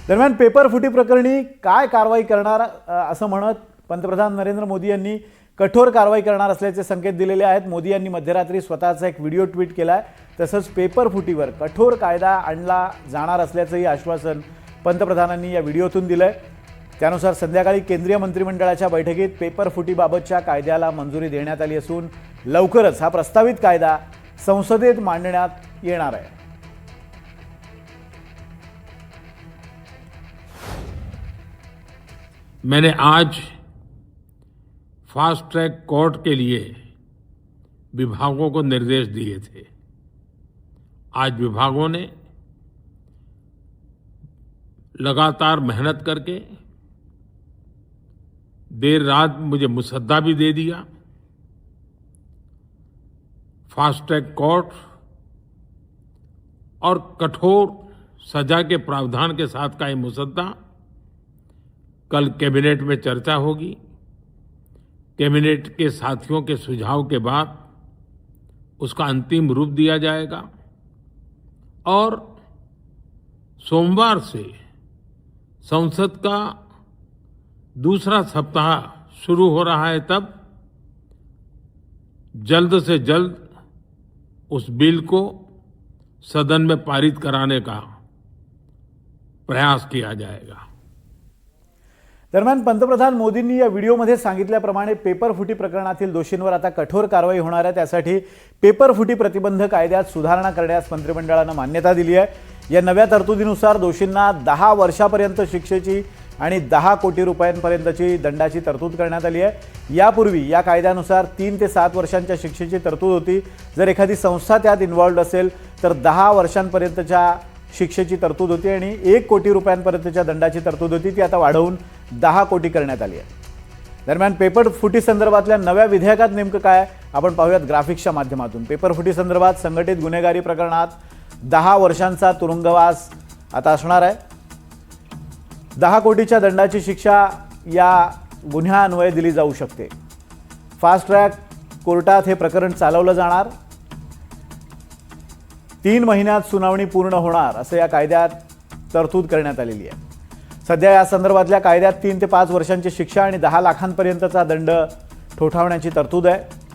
दरम्यान पेपर फुटी प्रकरणी काय कारवाई करणार असं म्हणत पंतप्रधान नरेंद्र मोदी यांनी कठोर कारवाई करणार असल्याचे संकेत दिलेले आहेत। मोदी यांनी मध्यरात्री स्वतःचा एक व्हिडिओ ट्विट केलाय। तसंच पेपर फुटीवर कठोर कायदा आणला जाणार असल्याचंही आश्वासन पंतप्रधानांनी या व्हिडिओतून दिलंय। त्यानुसार संध्याकाळी केंद्रीय मंत्रिमंडळाच्या बैठकीत पेपर फुटीबाबतच्या कायद्याला मंजुरी देण्यात आली असून लवकरच हा प्रस्तावित कायदा संसदेत मांडण्यात येणार आहे। मैंने आज फास्ट ट्रैक कोर्ट के लिए विभागों को निर्देश दिए थे। आज विभागों ने लगातार मेहनत करके देर रात मुझे मुसद्दा भी दे दिया। फास्ट ट्रैक कोर्ट और कठोर सजा के प्रावधान के साथ का ये मुसद्दा कल कैबिनेट में चर्चा होगी। कैबिनेट के साथियों के सुझाव के बाद उसका अंतिम रूप दिया जाएगा और सोमवार से संसद का दूसरा सप्ताह शुरू हो रहा है। तब जल्द से जल्द उस बिल को सदन में पारित कराने का प्रयास किया जाएगा। दरम्यान पंतप्रधान मोदींनी या व्हिडिओमध्ये सांगितल्याप्रमाणे पेपर फुटी प्रकरणातील दोषींवर आता कठोर कारवाई होणार आहे। त्यासाठी पेपर फुटी प्रतिबंध कायद्यात सुधारणा करण्यास मंत्रिमंडळाने मान्यता दिली आहे। या नव्या तरतुदीनुसार दोषींना 10 वर्षापर्यंत शिक्षेची आणि 10 कोटी रुपयांपर्यंतची दंडाची तरतूद करण्यात आली आहे। यापूर्वी या कायद्यानुसार 3 ते 7 वर्षांच्या शिक्षेची तरतूद होती। जर एखादी संस्था त्यात इन्व्हॉल्वड असेल तर 10 वर्षांपर्यंतच्या शिक्षेची तरतूद होती आणि 1 कोटी रुपयांपर्यंतच्या दंडाची तरतूद होती। ती आता वाढवून 10 कोटी करण्यात आली आहे। दरम्यान पेपर फुटी संदर्भातल्या नव्या विधेयकात नेमकं काय आपण पाहूयात ग्राफिक्सच्या माध्यमातून। पेपर फुटी संदर्भात संघटित गुन्हेगारी प्रकरणात 10 वर्षांचा तुरुंगवास आता असणार आहे। 10 कोटीच्या दंडाची शिक्षा या गुन्ह्यान्वये दिली जाऊ शकते। फास्ट ट्रॅक कोर्टात हे प्रकरण चालवलं जाणार। 3 महिन्यात सुनावणी पूर्ण होणार असं या कायद्यात तरतूद करण्यात आलेली आहे। सध्या या संदर्भातल्या कायद्यात 3 ते 5 वर्षांची शिक्षा आणि 10 लाखांपर्यंतचा दंड ठोठावण्याची तरतूद आहे।